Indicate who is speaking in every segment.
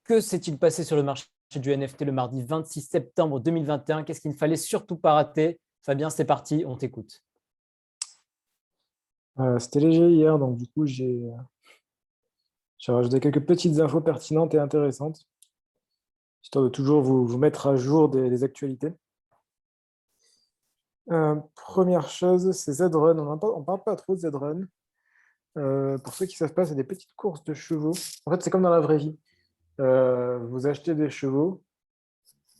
Speaker 1: Que s'est-il passé sur le marché du NFT le mardi 26 septembre 2021? Qu'est-ce qu'il ne fallait surtout pas rater? Fabien, c'est parti, on t'écoute.
Speaker 2: C'était léger hier, donc du coup, j'ai rajouté quelques petites infos pertinentes et intéressantes, histoire de toujours vous mettre à jour des actualités. Première chose, c'est Z-Run. On parle pas trop de Z-Run. Pour ceux qui ne savent pas, c'est des petites courses de chevaux. En fait, c'est comme dans la vraie vie. Vous achetez des chevaux,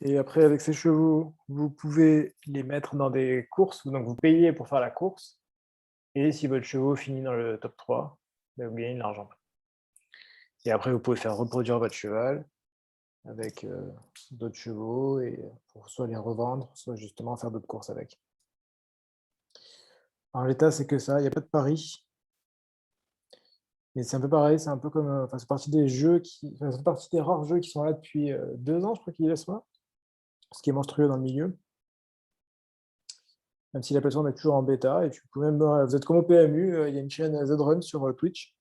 Speaker 2: et après, avec ces chevaux, vous pouvez les mettre dans des courses, donc vous payez pour faire la course, et si votre cheval finit dans le top 3, ben, vous gagnez de l'argent. Et après, vous pouvez faire reproduire votre cheval avec d'autres chevaux et pour soit les revendre, soit justement faire d'autres courses avec. En l'état, c'est que ça, il n'y a pas de pari. Mais c'est un peu pareil, c'est un peu comme. Enfin, c'est partie des jeux c'est partie des rares jeux qui sont là depuis 2 ans, je crois qu'il est là, ce qui est monstrueux dans le milieu. Même si la plateforme est toujours en bêta, et puis vous êtes comme au PMU, il y a une chaîne Z-Run sur Twitch,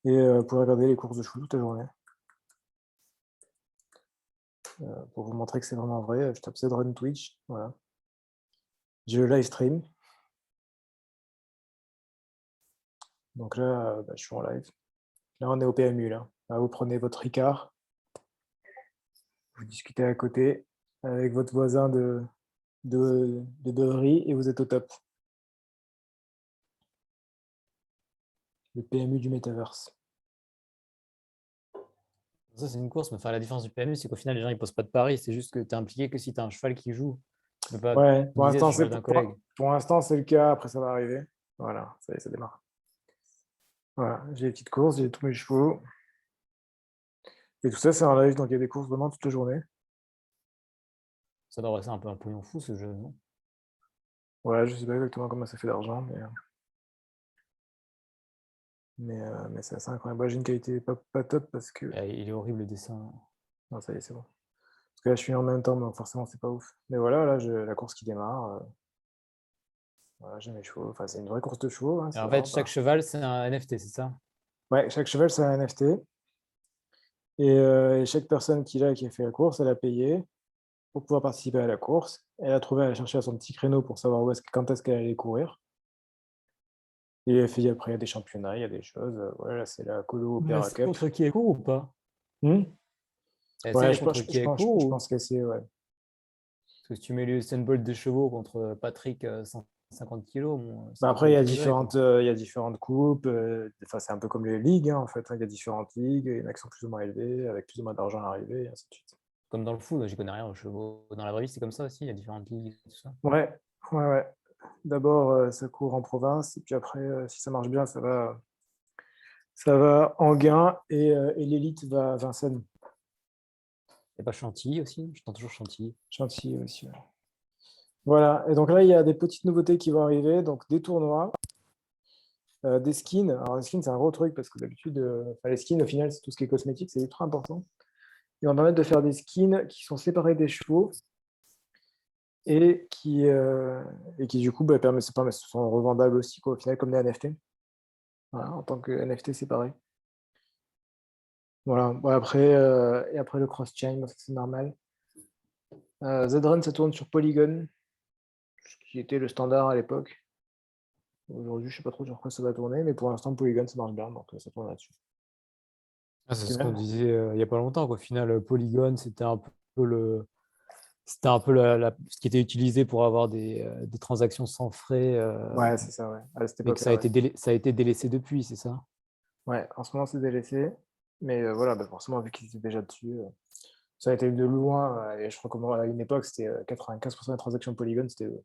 Speaker 2: et vous pouvez regarder les courses de chevaux toute la journée. Pour vous montrer que c'est vraiment vrai, je tape Z-Run Twitch, voilà. J'ai le live stream. Donc là, je suis en live. Là, on est au PMU, là. Là, vous prenez votre Ricard, vous discutez à côté avec votre voisin de beuverie et vous êtes au top. Le PMU du Metaverse.
Speaker 1: Ça, c'est une course, mais enfin, la différence du PMU, c'est qu'au final, les gens, ils posent pas de paris. C'est juste que tu es impliqué que si tu as un cheval qui joue. Tu ne peux pas
Speaker 2: Ouais,
Speaker 1: miser sur le cheval d'un collègue.
Speaker 2: pour l'instant, c'est le cas. Après, ça va arriver. Voilà, ça y est, ça démarre. Voilà, j'ai les petites courses, j'ai tous mes chevaux. Et tout ça, c'est en live, donc il y a des courses vraiment toute la journée.
Speaker 1: Ça doit rester un peu un pognon fou, ce jeu, non?
Speaker 2: Ouais, je sais pas exactement comment ça fait d'argent, mais c'est assez incroyable. Moi, j'ai une qualité pas top parce que.
Speaker 1: Il est horrible le dessin.
Speaker 2: Non, ça y est, c'est bon. Parce que là, je suis en même temps, donc forcément, c'est pas ouf. Mais voilà, là, la course qui démarre. Voilà, j'ai mes chevaux. Enfin, c'est une vraie course de chevaux. Hein,
Speaker 1: Et
Speaker 2: c'est
Speaker 1: en fait,
Speaker 2: vraiment
Speaker 1: chaque
Speaker 2: pas.
Speaker 1: cheval, c'est un NFT, c'est ça?
Speaker 2: Ouais, chaque cheval, c'est un NFT. Et chaque personne qui a fait la course, elle a payé pour pouvoir participer à la course. Elle a trouvé, elle a cherché à son petit créneau pour savoir quand est-ce qu'elle allait courir. Et elle fait après, il y a des championnats, il y a des choses. Voilà, là, c'est la Colo
Speaker 1: Mais
Speaker 2: Opera
Speaker 1: c'est
Speaker 2: Cup.
Speaker 1: contre qui elle court ou pas?
Speaker 2: Hmm.
Speaker 1: Elle
Speaker 2: Ouais,
Speaker 1: sait contre qui elle court
Speaker 2: je
Speaker 1: ou...
Speaker 2: pense que c'est. Ouais.
Speaker 1: Parce que si tu mets le Usain Bolt de chevaux contre Patrick 150 kilos, bon,
Speaker 2: Bah après,
Speaker 1: 150 kg, quoi.
Speaker 2: il y a différentes coupes. Enfin, c'est un peu comme les ligues, hein, en fait. Hein. Il y a différentes ligues. Il y en a qui sont plus ou moins élevées, avec plus ou moins d'argent à l'arrivée, et ainsi de suite.
Speaker 1: Comme dans le foot, j'y connais rien aux chevaux. Dans la vraie vie, c'est comme ça aussi, il y a différentes ligues et tout ça.
Speaker 2: Ouais, ouais, ouais. D'abord, ça court en province, et puis après, si ça marche bien, ça va en gain, et l'élite va à Vincennes.
Speaker 1: Il n'y a pas Chantilly aussi? Je tente toujours Chantilly.
Speaker 2: Chantilly aussi. Ouais. Voilà, et donc là, il y a des petites nouveautés qui vont arriver, donc des tournois, des skins. Alors, les skins, c'est un gros truc parce que d'habitude, les skins, au final, c'est tout ce qui est cosmétique, c'est ultra important. Ils vont permettre de faire des skins qui sont séparés des chevaux et qui du coup, sont revendables aussi, quoi, au final, comme des NFT. Voilà, en tant que NFT séparés. Voilà, bon, et après le cross-chain, ça, c'est normal. Z-Run, ça tourne sur Polygon, ce qui était le standard à l'époque. Aujourd'hui, je ne sais pas trop sur quoi ça va tourner, mais pour l'instant, Polygon, ça marche bien, donc ça tourne là-dessus.
Speaker 1: Ah, c'est
Speaker 2: Puis
Speaker 1: ce qu'on
Speaker 2: même.
Speaker 1: disait il n'y a pas longtemps, quoi. Au final, Polygon, c'était un peu ce qui était utilisé pour avoir des transactions sans frais,
Speaker 2: Ouais, c'est ça, ouais. À cette
Speaker 1: mais que
Speaker 2: époque-là, ouais.
Speaker 1: ça a été délaissé depuis, c'est ça?
Speaker 2: Ouais, en ce moment, c'est délaissé. Mais voilà, forcément, vu qu'ils étaient déjà dessus, ça a été de loin. Et je crois qu'à une époque, c'était 95% des transactions Polygon, c'était eux.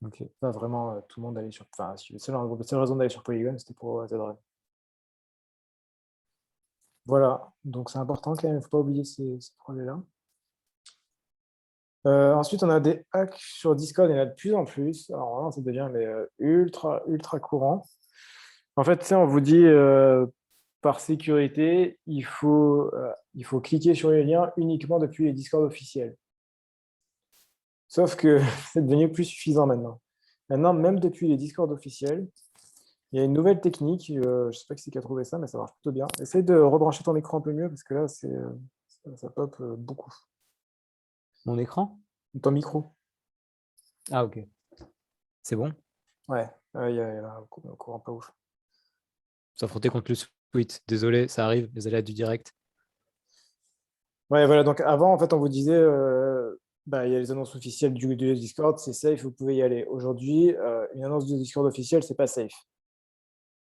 Speaker 1: Ok.
Speaker 2: Pas vraiment tout le monde allait sur. Enfin, la seule raison d'aller sur Polygon, c'était pour Z-Run. Voilà, donc c'est important quand même, il ne faut pas oublier ces projets-là. Ensuite, on a des hacks sur Discord, il y en a de plus en plus. Alors là, ça devient ultra, ultra courant. En fait, on vous dit par sécurité, il faut cliquer sur les liens uniquement depuis les Discord officiels. Sauf que c'est devenu plus suffisant maintenant. Maintenant, même depuis les Discord officiels, Il y a une nouvelle technique, je ne sais pas qui c'est qui a trouvé ça, mais ça marche plutôt bien. Essaye de rebrancher ton écran un peu mieux, parce que là, ça pop beaucoup.
Speaker 1: Mon écran?
Speaker 2: Ton micro.
Speaker 1: Ah, ok. C'est bon?
Speaker 2: Ouais, il y a un courant pas ouf.
Speaker 1: S'affronter contre le Switch. Désolé, ça arrive, les aléas du direct.
Speaker 2: Ouais, voilà, donc avant, en fait, on vous disait, il y a les annonces officielles du Discord, c'est safe, vous pouvez y aller. Aujourd'hui, une annonce du Discord officielle, c'est pas safe.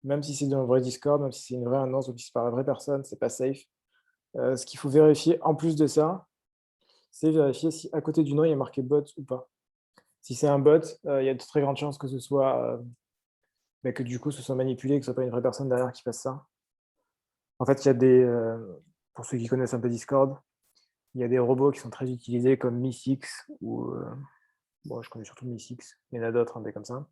Speaker 2: Même si c'est dans le vrai Discord, même si c'est une vraie annonce ou si c'est par la vraie personne, c'est pas safe. Ce qu'il faut vérifier, en plus de ça, c'est vérifier si à côté du nom, il y a marqué bot ou pas. Si c'est un bot, il y a de très grandes chances que ce soit, que du coup, ce soit manipulé, que ce soit pas une vraie personne derrière qui fasse ça. En fait, il y a pour ceux qui connaissent un peu Discord, il y a des robots qui sont très utilisés comme Mi6 ou, bon, je connais surtout Mi6, il y en a d'autres, hein, des comme ça.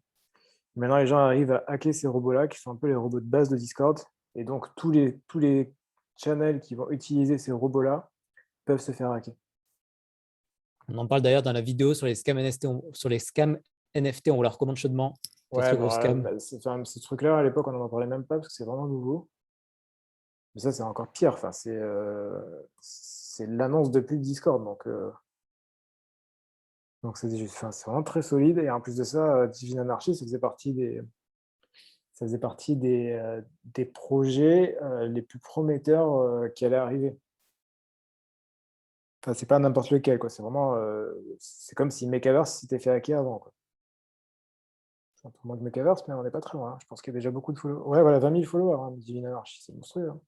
Speaker 2: Maintenant, les gens arrivent à hacker ces robots-là, qui sont un peu les robots de base de Discord. Et donc, tous les channels qui vont utiliser ces robots-là peuvent se faire hacker.
Speaker 1: On en parle d'ailleurs dans la vidéo sur les scams NFT. Sur les scams NFT, on vous la recommande chaudement. Des
Speaker 2: Ouais,
Speaker 1: très gros scams.
Speaker 2: ce truc-là, à l'époque, on n'en parlait même pas parce que c'est vraiment nouveau. Mais ça, c'est encore pire. Enfin, c'est l'annonce depuis le Discord. Donc c'est vraiment très solide. Et en plus de ça, Divine Anarchy, ça faisait partie des projets les plus prometteurs qui allaient arriver. Enfin, c'est pas n'importe lequel, quoi. C'est vraiment, c'est comme si Mechaverse s'était fait hacker avant, quoi. C'est un peu moins que Mechaverse, mais on n'est pas très loin, hein. Je pense qu'il y a déjà beaucoup de followers. Ouais, voilà, 20 000 followers, hein, Divine Anarchy, c'est monstrueux, hein.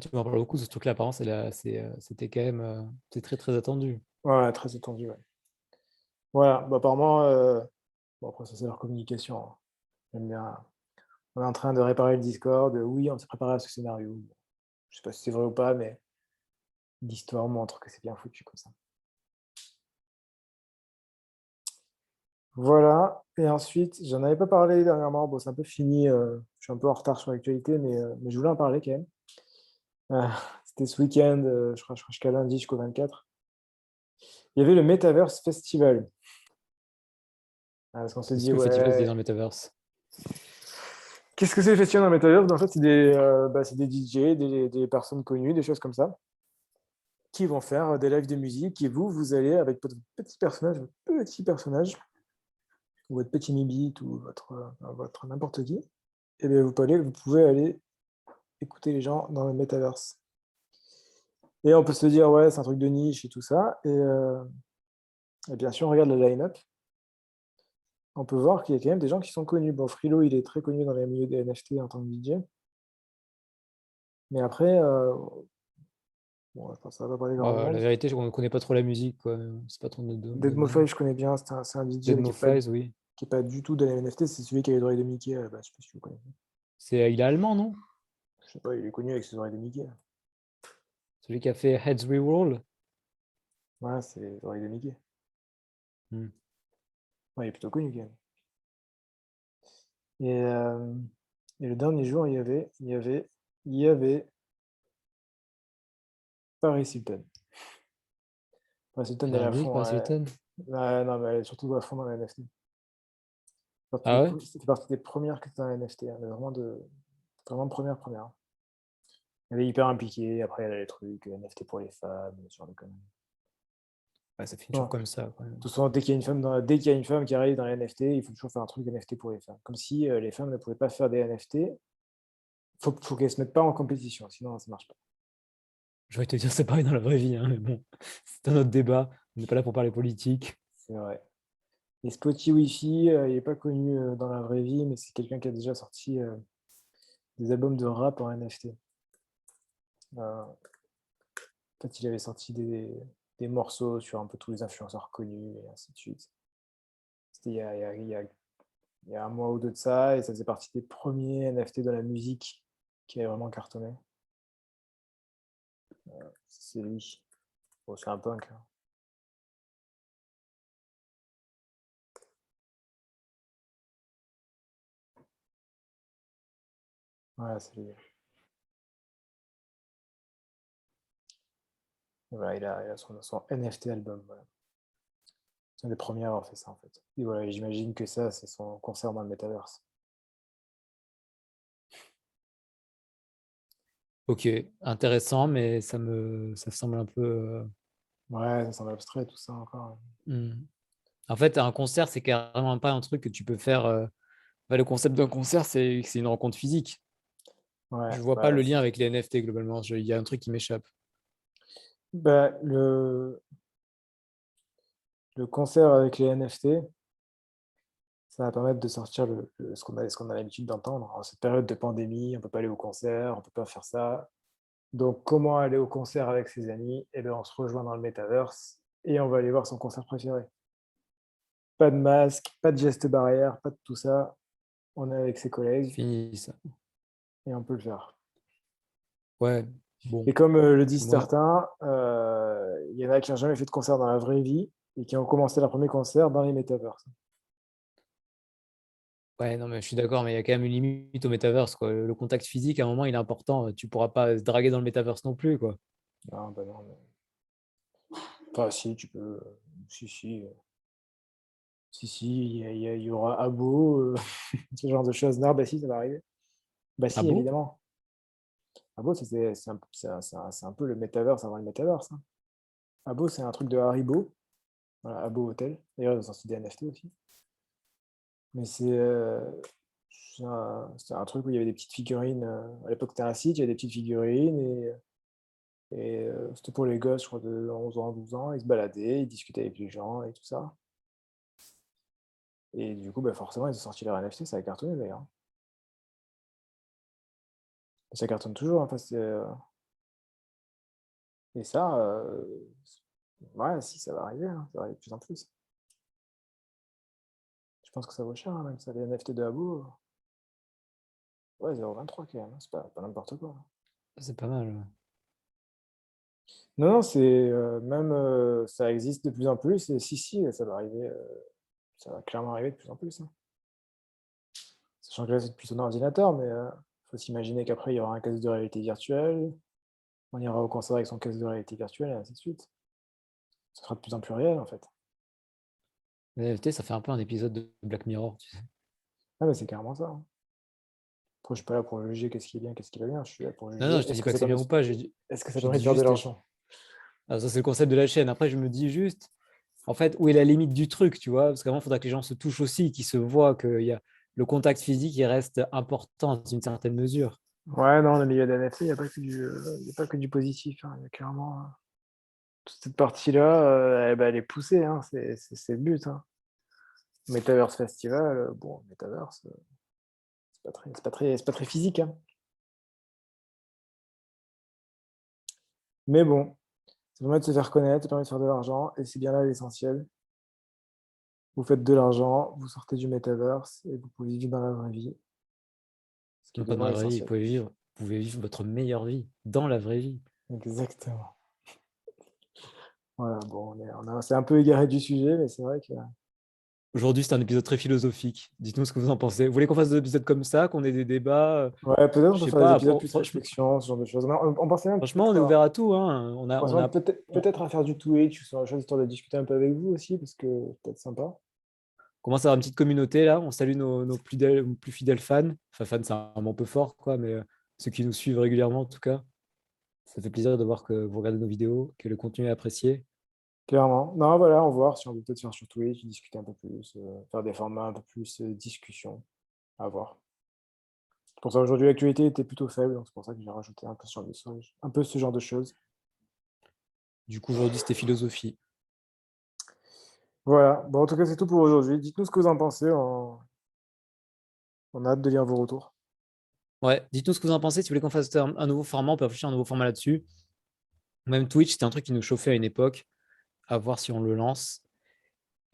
Speaker 1: Tu m'en parles beaucoup, ce truc-là, apparemment, c'était quand même c'est très très attendu.
Speaker 2: Ouais, très attendu, ouais. Voilà, apparemment, bon, après, ça, c'est leur communication, hein. J'aime bien. On est en train de réparer le Discord. Oui, on s'est préparé à ce scénario. Bon, je sais pas si c'est vrai ou pas, mais l'histoire montre que c'est bien foutu comme ça. Voilà, et ensuite, j'en avais pas parlé dernièrement. Bon, c'est un peu fini. Je suis un peu en retard sur l'actualité, mais je voulais en parler quand même. Euh, C'était ce week-end, je crois jusqu'à lundi, jusqu'au 24. Il y avait le Metaverse Festival. Parce qu'on s'est
Speaker 1: Qu'est-ce
Speaker 2: dit,
Speaker 1: que le festival se dit
Speaker 2: ouais,
Speaker 1: dans le Metaverse?
Speaker 2: qu'est-ce que c'est le festival dans le Metaverse? En fait, c'est des DJ, des personnes connues, des choses comme ça, qui vont faire des lives de musique. Et vous allez avec votre petit personnage, ou votre petit Mibit, ou votre n'importe qui, et bien vous pouvez aller écouter les gens dans le Metaverse. Et on peut se dire, ouais, c'est un truc de niche et tout ça. Et bien sûr, on regarde le line-up. On peut voir qu'il y a quand même des gens qui sont connus. Bon, Frilo, il est très connu dans les milieux des NFT en tant que DJ. Mais après, bon, je pense que ça va pas parler grand
Speaker 1: La
Speaker 2: monde.
Speaker 1: vérité, on ne connaît pas trop la musique, quoi. C'est pas trop notre
Speaker 2: Deadmau5,
Speaker 1: domaine.
Speaker 2: je connais bien. C'est un DJ,
Speaker 1: Dead
Speaker 2: mais qui
Speaker 1: No
Speaker 2: n'est pas,
Speaker 1: Flies, oui.
Speaker 2: qui est pas du tout dans les NFT. C'est celui qui a les oreilles de Mickey. Je sais pas si vous connaissez.
Speaker 1: Il est allemand, non?
Speaker 2: Je sais pas, il est connu avec ses oreilles de Mickey.
Speaker 1: Celui qui a fait Heads Reroll.
Speaker 2: Ouais, c'est les oreilles de Mickey.
Speaker 1: Hmm.
Speaker 2: Ouais, il est plutôt connu quand même. Et le dernier jour, il y avait Paris Hilton. Paris Hilton,
Speaker 1: J'ai
Speaker 2: elle est
Speaker 1: rien
Speaker 2: à
Speaker 1: dit,
Speaker 2: fond.
Speaker 1: Paris
Speaker 2: Ouais.
Speaker 1: Hilton.
Speaker 2: Ouais, non, mais elle est surtout à fond dans la NFT.
Speaker 1: Ah ouais?
Speaker 2: C'était partie des premières qui étaient dans la NFT, hein, mais vraiment première, première. Elle est hyper impliquée. Après, elle a les trucs, NFT pour les femmes, ce genre de conneries.
Speaker 1: Ouais, ça finit
Speaker 2: Non.
Speaker 1: toujours comme ça, quand
Speaker 2: De
Speaker 1: même.
Speaker 2: toute façon, dès qu'il y a une femme qui arrive dans les NFT, il faut toujours faire un truc NFT pour les femmes. Comme si les femmes ne pouvaient pas faire des NFT. Faut qu'elles se mettent pas en compétition, sinon ça marche pas.
Speaker 1: Je vais te dire, c'est pareil dans la vraie vie, hein, mais bon, c'est un autre débat. On n'est pas là pour parler politique.
Speaker 2: C'est vrai. Et Spotty Wi-Fi, il n'est pas connu dans la vraie vie, mais c'est quelqu'un qui a déjà sorti des albums de rap en NFT. En fait, il avait sorti des morceaux sur un peu tous les influenceurs connus et ainsi de suite. C'était il y a un mois ou deux de ça, et ça faisait partie des premiers NFT de la musique qui avait vraiment cartonné. C'est lui. Bon, c'est un punk, hein. Voilà, c'est lui. Voilà, il a son NFT album. Voilà. C'est un des premiers à avoir fait ça, en fait. Et voilà, j'imagine que ça, c'est son concert dans le Metaverse.
Speaker 1: Ok, intéressant, mais ça semble un peu.
Speaker 2: Ouais, ça semble abstrait tout ça encore.
Speaker 1: Hmm. En fait, un concert, c'est carrément pas un truc que tu peux faire. Le concept d'un concert, c'est une rencontre physique.
Speaker 2: Ouais,
Speaker 1: Je vois pas
Speaker 2: bah,
Speaker 1: le lien avec les NFT globalement. Il y a un truc qui m'échappe.
Speaker 2: bah, le concert avec les NFT, ça va permettre de sortir ce qu'on a l'habitude d'entendre. En cette période de pandémie, on peut pas aller au concert, on peut pas faire ça. Donc, comment aller au concert avec ses amis? Eh bien, on se rejoint dans le Metaverse et on va aller voir son concert préféré. Pas de masque, pas de gestes barrières, pas de tout ça. On est avec ses collègues
Speaker 1: Fini ça.
Speaker 2: et on peut le faire.
Speaker 1: Ouais,
Speaker 2: Et
Speaker 1: bon.
Speaker 2: comme le disent
Speaker 1: Moi,
Speaker 2: certains, il y en a qui n'ont jamais fait de concert dans la vraie vie et qui ont commencé leur premier concert dans les Metaverse.
Speaker 1: ouais, non, mais je suis d'accord, mais il y a quand même une limite au metaverse, quoi. Le contact physique, à un moment, il est important. Tu pourras pas se draguer dans le metaverse non plus, quoi.
Speaker 2: Non, bah non, enfin, si, tu peux. Si, si. Si, si, il y aura Abo, ce genre de choses. Non, bah si, ça va arriver. Bah
Speaker 1: Ah
Speaker 2: si,
Speaker 1: bon?
Speaker 2: évidemment. Abo, c'est un peu le Metaverse avant le Metaverse, hein. Abo, c'est un truc de Haribo. Voilà, Abo Hotel. D'ailleurs, ils ont sorti des NFT aussi. Mais c'est un truc où il y avait des petites figurines. À l'époque, c'était un site, il y avait des petites figurines et c'était pour les gosses, je crois, de 11 ans, 12 ans. Ils se baladaient, ils discutaient avec les gens et tout ça. Et du coup, bah, forcément, ils ont sorti leur NFT, ça a cartonné d'ailleurs. Et ça cartonne toujours, hein, et ça, ouais, si, ça va arriver, hein, ça va arriver de plus en plus. Je pense que ça vaut cher, hein, même ça, les NFT de Habbo. Ouais, 0,23 quand même, hein, c'est pas n'importe quoi, hein.
Speaker 1: C'est pas mal. Ouais.
Speaker 2: Non, non, même ça existe de plus en plus, et si, si, ça va arriver, ça va clairement arriver de plus en plus, hein. Sachant que là, c'est plutôt un ordinateur, mais faut s'imaginer qu'après, il y aura un casque de réalité virtuelle, on ira au concert avec son casque de réalité virtuelle, et ainsi de suite. Ça sera de plus en plus réel, en fait.
Speaker 1: Les NFT, ça fait un peu un épisode de Black Mirror, tu sais.
Speaker 2: Ah, mais c'est carrément ça, hein. Après, je suis pas là pour juger qu'est-ce qui est bien, qu'est-ce qui va bien. Je suis là pour
Speaker 1: Non, non,
Speaker 2: juger
Speaker 1: je te dis pas que c'est bien ou pas.
Speaker 2: est-ce que ça
Speaker 1: Je
Speaker 2: permet de
Speaker 1: dis
Speaker 2: faire de
Speaker 1: juste.
Speaker 2: l'argent?
Speaker 1: Ah, ça, c'est le concept de la chaîne. Après, je me dis juste, en fait, où est la limite du truc, tu vois? Parce qu'avant, il faudra que les gens se touchent aussi, qu'ils se voient, qu'il y a le contact physique, il reste important dans une certaine mesure.
Speaker 2: Ouais, non, le milieu des NFT, il n'y a pas que y a pas que du positif, hein. Il y a clairement toute cette partie-là, eh ben, elle est poussée, hein. C'est le but, hein. Metaverse Festival, bon, Metaverse, c'est pas très physique, hein. Mais bon, ça permet de se faire connaître, ça permet de faire de l'argent, et c'est bien là l'essentiel. Vous faites de l'argent, vous sortez du Metaverse, et vous pouvez vivre dans la vraie vie, ce qui est
Speaker 1: Non, pas dans
Speaker 2: également
Speaker 1: la vraie vie.
Speaker 2: essentiel.
Speaker 1: Vous pouvez vivre votre meilleure vie dans la vraie vie.
Speaker 2: Exactement. Voilà, bon, c'est un peu égaré du sujet, mais c'est vrai que
Speaker 1: Aujourd'hui, c'est un épisode très philosophique. Dites-nous ce que vous en pensez. Vous voulez qu'on fasse des épisodes comme ça, qu'on ait des débats?
Speaker 2: ouais, peut-être on
Speaker 1: Je
Speaker 2: peut
Speaker 1: sais
Speaker 2: faire des
Speaker 1: pas.
Speaker 2: épisodes plus réflexion, ce genre de choses. Mais on pensait même
Speaker 1: Franchement, on est ouvert à tout, hein. On
Speaker 2: peut-être à faire du Twitch ou ce genre de choses, histoire de discuter un peu avec vous aussi, parce que c'est peut-être sympa.
Speaker 1: commence à avoir une petite communauté là. On salue nos plus fidèles fans. Enfin, fans, c'est un mot un peu fort, quoi, mais ceux qui nous suivent régulièrement, en tout cas. Ça fait plaisir de voir que vous regardez nos vidéos, que le contenu est apprécié.
Speaker 2: Clairement. Non, voilà, on va voir si on peut peut-être faire sur Twitch, discuter un peu plus, faire des formats un peu plus discussion, à voir. Pour ça, aujourd'hui, l'actualité était plutôt faible, donc c'est pour ça que j'ai rajouté un peu un peu ce genre de choses.
Speaker 1: Du coup, aujourd'hui, c'était philosophie.
Speaker 2: Voilà. Bon, en tout cas, c'est tout pour aujourd'hui. Dites-nous ce que vous en pensez. On a hâte de lire vos retours.
Speaker 1: Ouais, dites-nous ce que vous en pensez. Si vous voulez qu'on fasse un nouveau format, on peut réfléchir à un nouveau format là-dessus. Même Twitch, c'était un truc qui nous chauffait à une époque. À voir si on le lance.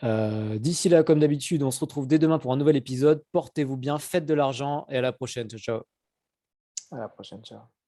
Speaker 1: D'ici là, comme d'habitude, on se retrouve dès demain pour un nouvel épisode. Portez-vous bien, faites de l'argent et à la prochaine. Ciao, ciao.
Speaker 2: À la prochaine. Ciao.